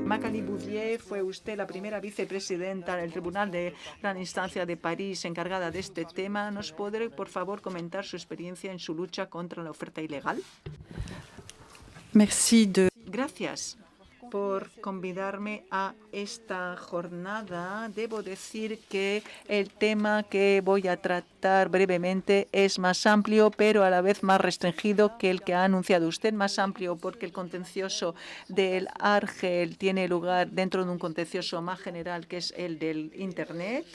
Magali Boudier, fue usted la primera vicepresidenta del Tribunal de Gran Instancia de París encargada de este tema. ¿Nos podrá, por favor, comentar su experiencia en su lucha contra la oferta ilegal? Gracias por convidarme a esta jornada. Debo decir que el tema que voy a tratar brevemente es más amplio, pero a la vez más restringido que el que ha anunciado usted. Más amplio porque el contencioso del Argel tiene lugar dentro de un contencioso más general, que es el del Internet.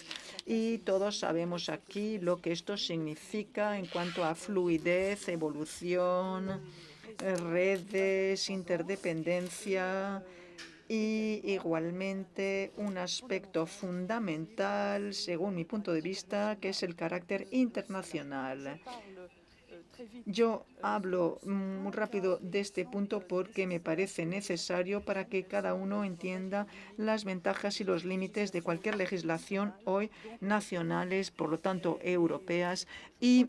Y todos sabemos aquí lo que esto significa en cuanto a fluidez, evolución, redes, interdependencia y igualmente un aspecto fundamental, según mi punto de vista, que es el carácter internacional. Yo hablo muy rápido de este punto porque me parece necesario para que cada uno entienda las ventajas y los límites de cualquier legislación hoy nacionales, por lo tanto europeas, y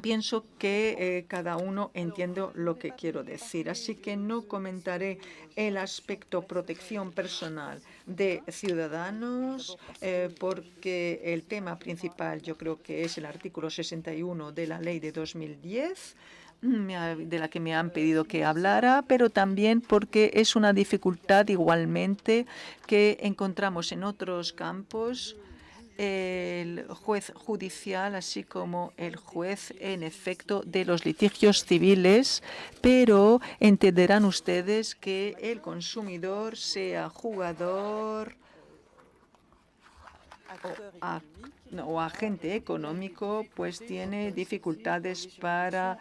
pienso que cada uno entiende lo que quiero decir, así que no comentaré el aspecto protección personal de ciudadanos, porque el tema principal yo creo que es el artículo 61 de la ley de 2010, de la que me han pedido que hablara, pero también porque es una dificultad igualmente que encontramos en otros campos. El juez judicial, así como el juez, en efecto, de los litigios civiles, pero entenderán ustedes que el consumidor, sea jugador o agente económico, pues tiene dificultades para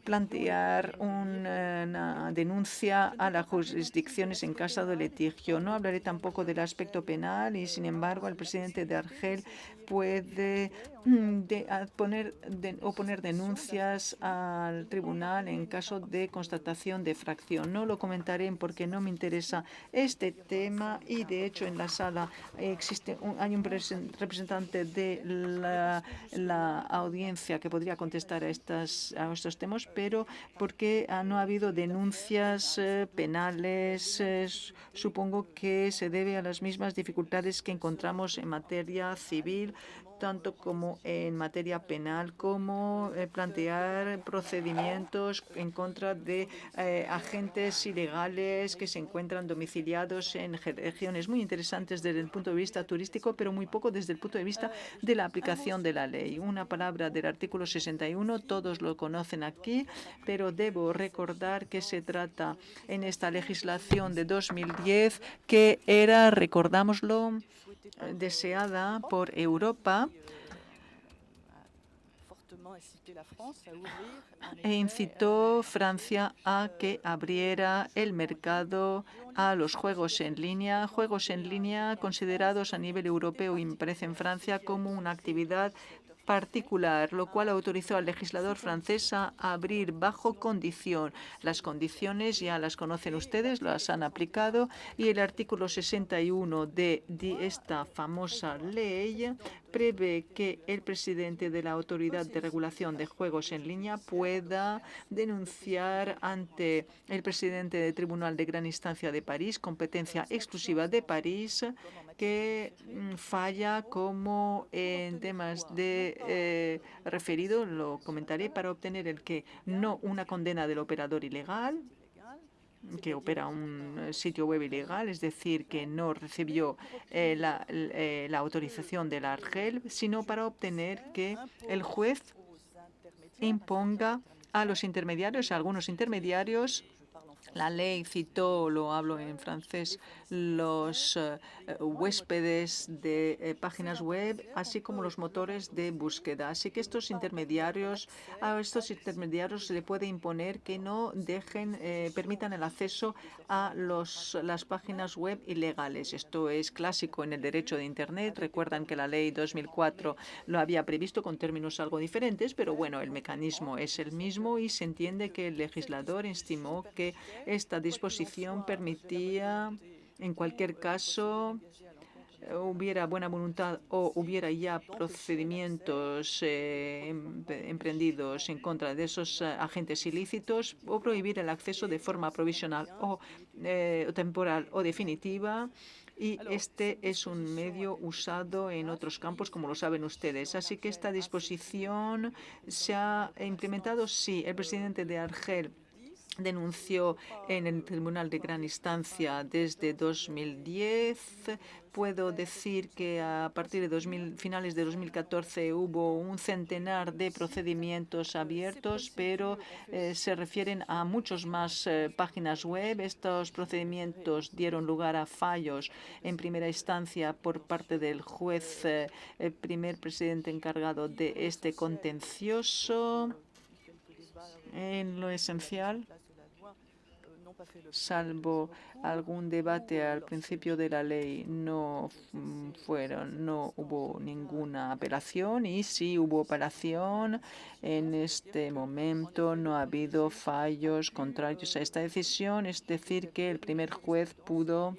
plantear una denuncia a las jurisdicciones en caso de litigio. No hablaré tampoco del aspecto penal y, sin embargo, el presidente de Argel puede oponer denuncias al tribunal en caso de constatación de infracción. No lo comentaré porque no me interesa este tema y, de hecho, en la sala hay un representante de la audiencia que podría contestar a estos temas, pero porque no ha habido denuncias penales, supongo que se debe a las mismas dificultades que encontramos en materia civil, tanto como en materia penal, como plantear procedimientos en contra de agentes ilegales que se encuentran domiciliados en regiones muy interesantes desde el punto de vista turístico, pero muy poco desde el punto de vista de la aplicación de la ley. Una palabra del artículo 61, todos lo conocen aquí, pero debo recordar que se trata en esta legislación de 2010 que era, recordámoslo, deseada por Europa e incitó Francia a que abriera el mercado a los juegos en línea considerados a nivel europeo y me parece en Francia como una actividad particular, lo cual autorizó al legislador francés a abrir bajo condición. Las condiciones ya las conocen ustedes, las han aplicado, y el artículo 61 de esta famosa ley prevé que el presidente de la Autoridad de Regulación de Juegos en Línea pueda denunciar ante el presidente del Tribunal de Gran Instancia de París, competencia exclusiva de París, que falla como en temas de referido, lo comentaré, para obtener el que no una condena del operador ilegal, que opera un sitio web ilegal, es decir, que no recibió la autorización del Argel, sino para obtener que el juez imponga a los intermediarios, a algunos intermediarios. La ley citó, lo hablo en francés, los huéspedes de páginas web, así como los motores de búsqueda. Así que a estos intermediarios se le puede imponer que no permitan el acceso a las páginas web ilegales. Esto es clásico en el derecho de Internet. Recuerdan que la ley 2004 lo había previsto con términos algo diferentes, pero bueno, el mecanismo es el mismo y se entiende que el legislador estimó que esta disposición permitía, en cualquier caso, hubiera buena voluntad o hubiera ya procedimientos emprendidos en contra de esos agentes ilícitos, o prohibir el acceso de forma provisional o temporal o definitiva. Y este es un medio usado en otros campos, como lo saben ustedes. Así que esta disposición se ha implementado. Sí, el presidente de Argel denunció en el Tribunal de Gran Instancia desde 2010. Puedo decir que a partir de finales de 2014 hubo un centenar de procedimientos abiertos, pero se refieren a muchos más páginas web. Estos procedimientos dieron lugar a fallos en primera instancia por parte del juez, el primer presidente encargado de este contencioso. En lo esencial, salvo algún debate al principio de la ley, no hubo ninguna apelación, y si hubo apelación, en este momento no ha habido fallos contrarios a esta decisión, es decir, que el primer juez pudo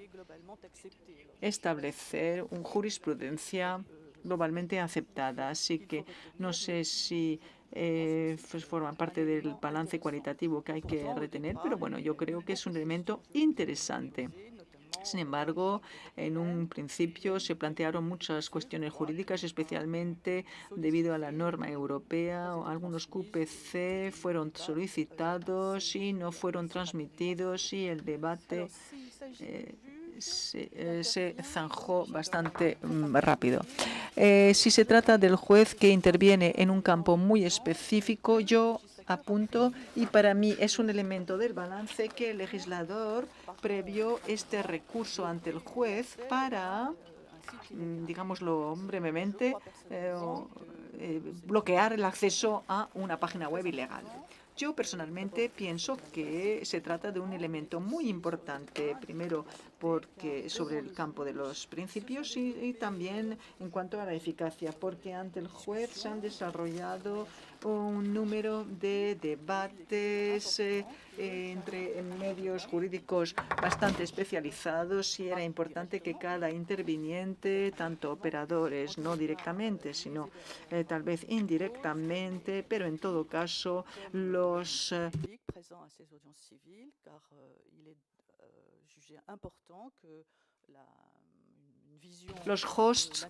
establecer una jurisprudencia globalmente aceptada. Así que no sé si forma parte del balance cualitativo que hay que retener, pero bueno, yo creo que es un elemento interesante. Sin embargo, en un principio se plantearon muchas cuestiones jurídicas, especialmente debido a la norma europea. Algunos QPC fueron solicitados y no fueron transmitidos, y el debate se zanjó bastante rápido. Si se trata del juez que interviene en un campo muy específico, yo apunto, y para mí es un elemento del balance, que el legislador previó este recurso ante el juez para, digámoslo brevemente, bloquear el acceso a una página web ilegal. Yo personalmente pienso que se trata de un elemento muy importante, primero porque sobre el campo de los principios, y también en cuanto a la eficacia, porque ante el juez se han desarrollado un número de debates entre medios jurídicos bastante especializados, y era importante que cada interviniente, tanto operadores, no directamente, sino tal vez indirectamente, pero en todo caso los hosts,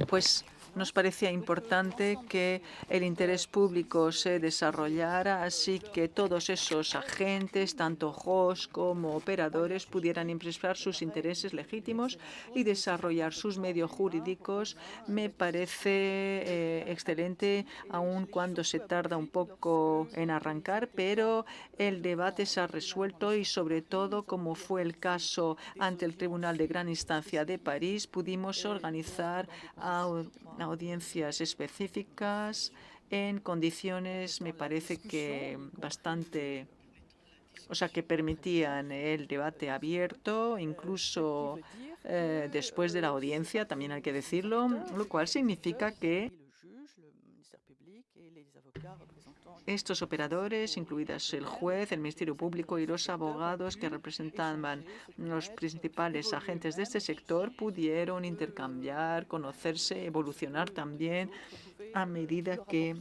pues nos parecía importante que el interés público se desarrollara, así que todos esos agentes, tanto hosts como operadores, pudieran expresar sus intereses legítimos y desarrollar sus medios jurídicos. Me parece excelente, aun cuando se tarda un poco en arrancar, pero el debate se ha resuelto, y sobre todo, como fue el caso ante el Tribunal de Gran Instancia de París, pudimos organizar audiencias específicas en condiciones, me parece que bastante, o sea, que permitían el debate abierto, incluso después de la audiencia, también hay que decirlo, lo cual significa que estos operadores, incluidas el juez, el Ministerio Público y los abogados que representaban los principales agentes de este sector, pudieron intercambiar, conocerse, evolucionar también a medida que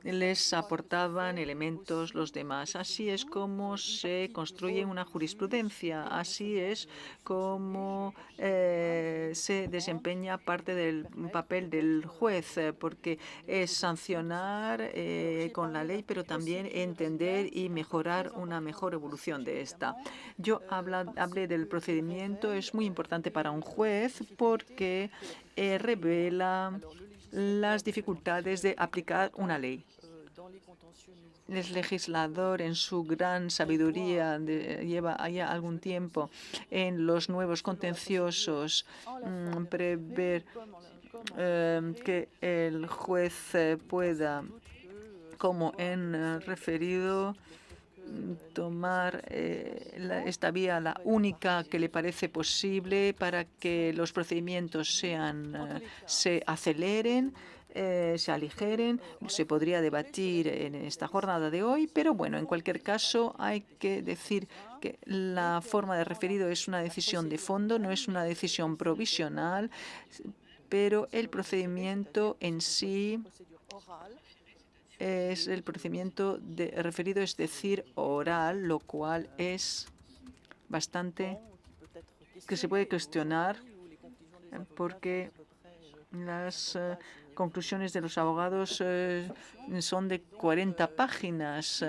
les aportaban elementos los demás. Así es como se construye una jurisprudencia, así es como se desempeña parte del papel del juez, porque es sancionar con la ley, pero también entender y mejorar una mejor evolución de esta. Yo hablé del procedimiento, es muy importante para un juez porque revela las dificultades de aplicar una ley. El legislador, en su gran sabiduría, lleva ya algún tiempo en los nuevos contenciosos prever que el juez pueda, como en referido, tomar esta vía, la única que le parece posible, para que los procedimientos se aceleren. se aligeren. Se podría debatir en esta jornada de hoy, pero bueno, en cualquier caso hay que decir que la forma de referido es una decisión de fondo, no es una decisión provisional, pero el procedimiento en sí es el procedimiento de referido, es decir, oral, lo cual es bastante que se puede cuestionar porque las conclusiones de los abogados son de 40 páginas,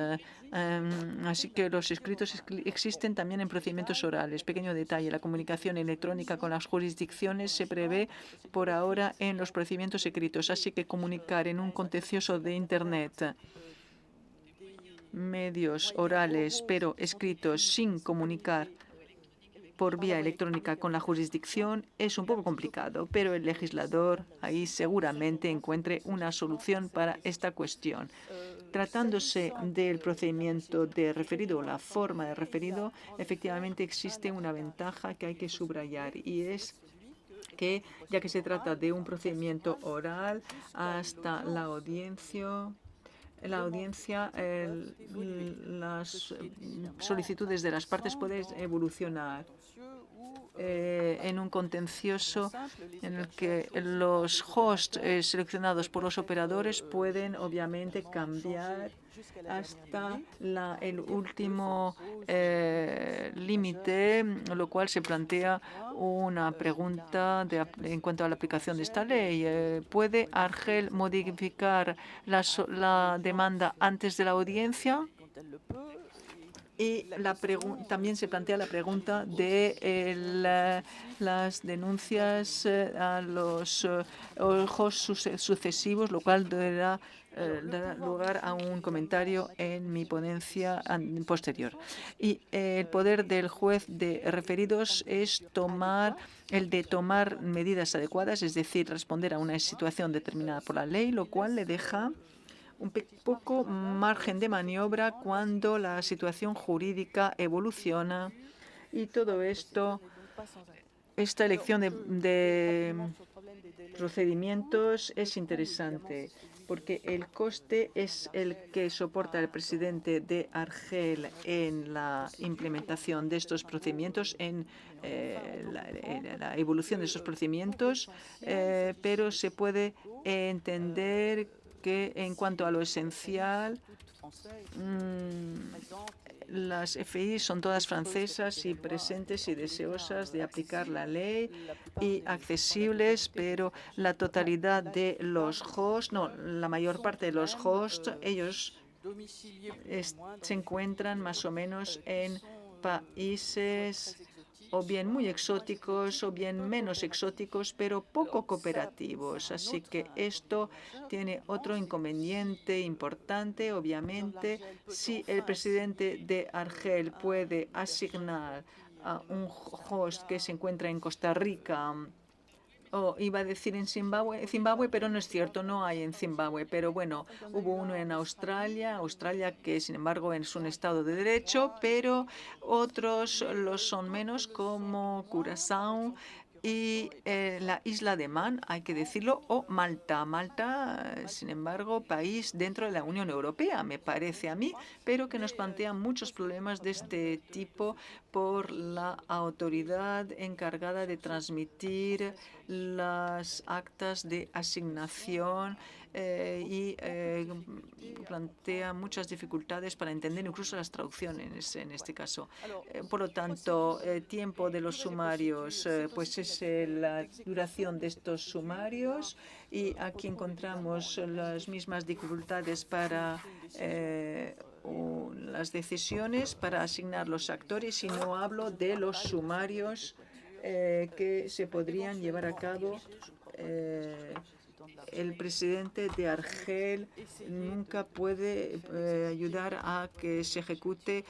así que los escritos existen también en procedimientos orales. Pequeño detalle, la comunicación electrónica con las jurisdicciones se prevé por ahora en los procedimientos escritos, así que comunicar en un contencioso de Internet medios orales pero escritos sin comunicar por vía electrónica con la jurisdicción es un poco complicado, pero el legislador ahí seguramente encuentre una solución para esta cuestión. Tratándose del procedimiento de referido o la forma de referido, efectivamente existe una ventaja que hay que subrayar y es que, ya que se trata de un procedimiento oral hasta las solicitudes de las partes pueden evolucionar en un contencioso en el que los hosts seleccionados por los operadores pueden obviamente cambiar hasta el último límite, lo cual se plantea una pregunta en cuanto a la aplicación de esta ley. ¿Puede Argel modificar la demanda antes de la audiencia? Y también se plantea la pregunta de las denuncias a los ojos sucesivos, lo cual dará lugar a un comentario en mi ponencia posterior. Y el poder del juez de referidos es el de tomar medidas adecuadas, es decir, responder a una situación determinada por la ley, lo cual le deja un poco margen de maniobra cuando la situación jurídica evoluciona y todo esto, esta elección de procedimientos es interesante porque el coste es el que soporta el presidente de Argel en la implementación de estos procedimientos, en la evolución de estos procedimientos, pero se puede entender que en cuanto a lo esencial, las FI son todas francesas y presentes y deseosas de aplicar la ley y accesibles, pero la totalidad de los hosts, no, la mayor parte de los hosts, ellos se encuentran más o menos en países o bien muy exóticos o bien menos exóticos, pero poco cooperativos. Así que esto tiene otro inconveniente importante, obviamente. Si el presidente de Argel puede asignar a un host que se encuentra en Costa Rica, o iba a decir en Zimbabue, pero no es cierto, no hay en Zimbabue. Pero bueno, hubo uno en Australia que sin embargo es un Estado de Derecho, pero otros lo son menos, como Curazao y la isla de Man, hay que decirlo, o Malta. Malta, sin embargo, país dentro de la Unión Europea, me parece a mí, pero que nos plantea muchos problemas de este tipo por la autoridad encargada de transmitir las actas de asignación y plantea muchas dificultades para entender incluso las traducciones en este caso. Por lo tanto, tiempo de los sumarios, pues es la duración de estos sumarios y aquí encontramos las mismas dificultades para las decisiones para asignar los actores y no hablo de los sumarios que se podrían llevar a cabo. El presidente de Argel nunca puede ayudar a que se ejecute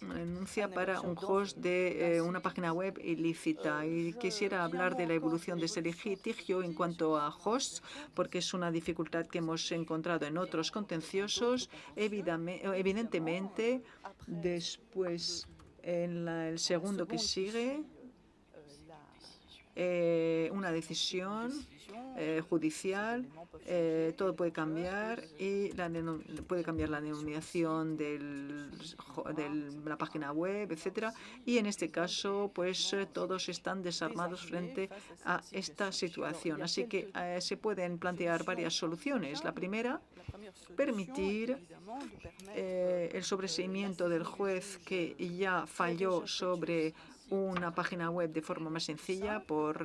una denuncia para un host de una página web ilícita. Y quisiera hablar de la evolución de ese litigio en cuanto a hosts, porque es una dificultad que hemos encontrado en otros contenciosos. Evidentemente, después, en el segundo que sigue, una decisión judicial, todo puede cambiar y puede cambiar la denominación de la página web, etcétera. Y en este caso, pues todos están desarmados frente a esta situación. Así que se pueden plantear varias soluciones. La primera, permitir el sobreseimiento del juez que ya falló sobre una página web de forma más sencilla por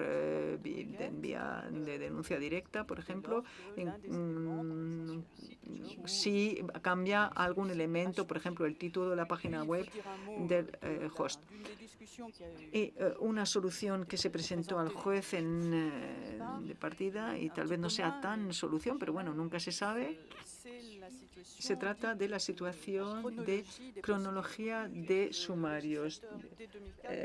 vía de denuncia directa, por ejemplo, si cambia algún elemento, por ejemplo, el título de la página web del host. Y una solución que se presentó al juez de partida, y tal vez no sea tan solución, pero bueno, nunca se sabe, se trata de la situación de cronología de sumarios.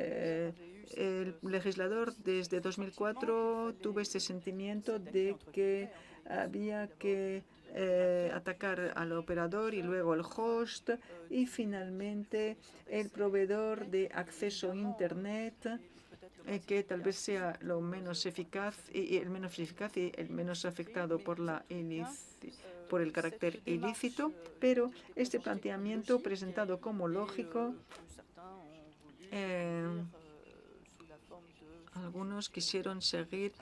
El legislador desde 2004 tuvo este sentimiento de que había que atacar al operador y luego al host y finalmente el proveedor de acceso a Internet, que tal vez sea lo menos eficaz y el menos afectado por el carácter ilícito, pero este planteamiento presentado como lógico, algunos quisieron seguir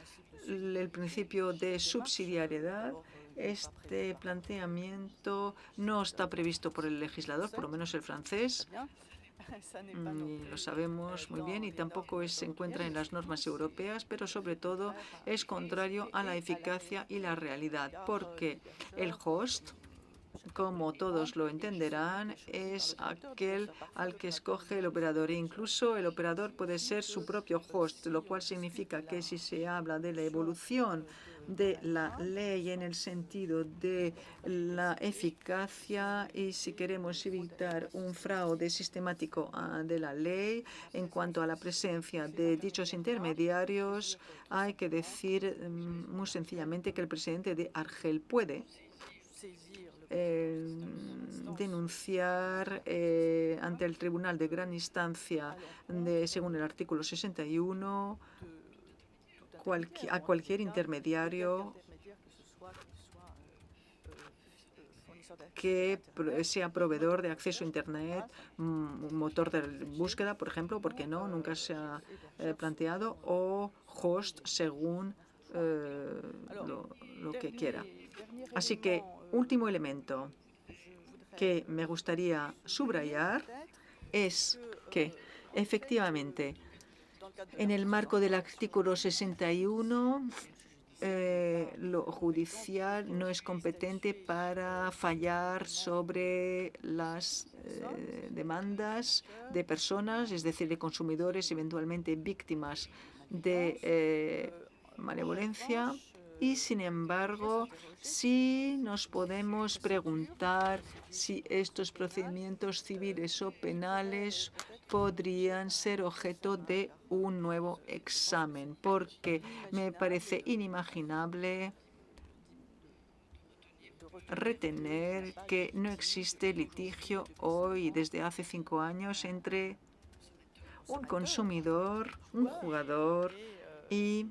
el principio de subsidiariedad. Este planteamiento no está previsto por el legislador, por lo menos el francés. Lo sabemos muy bien y tampoco se encuentra en las normas europeas, pero sobre todo es contrario a la eficacia y la realidad, porque el host, como todos lo entenderán, es aquel al que escoge el operador. E incluso el operador puede ser su propio host, lo cual significa que si se habla de la evolución de la ley en el sentido de la eficacia y si queremos evitar un fraude sistemático de la ley en cuanto a la presencia de dichos intermediarios, hay que decir muy sencillamente que el presidente de Argel puede denunciar ante el Tribunal de Gran Instancia, según el artículo 61, a cualquier intermediario que sea proveedor de acceso a Internet, un motor de búsqueda, por ejemplo, porque no, nunca se ha planteado, o host según lo que quiera. Así que, último elemento que me gustaría subrayar es que, efectivamente, en el marco del artículo 61, lo judicial no es competente para fallar sobre las demandas de personas, es decir, de consumidores eventualmente víctimas de malevolencia. Y, sin embargo, sí nos podemos preguntar si estos procedimientos civiles o penales podrían ser objeto de un nuevo examen, porque me parece inimaginable retener que no existe litigio hoy, desde hace 5 años, entre un consumidor, un jugador y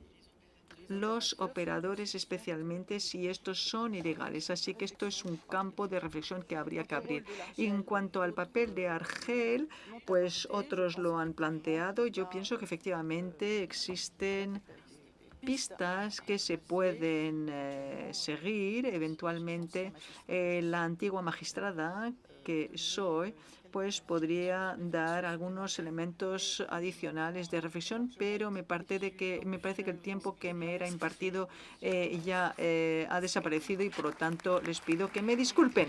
los operadores, especialmente si estos son ilegales. Así que esto es un campo de reflexión que habría que abrir. Y en cuanto al papel de Argel, pues otros lo han planteado. Yo pienso que efectivamente existen pistas que se pueden seguir. Eventualmente, la antigua magistrada que soy, pues podría dar algunos elementos adicionales de reflexión, pero me parece que el tiempo que me era impartido ya ha desaparecido y, por lo tanto, les pido que me disculpen.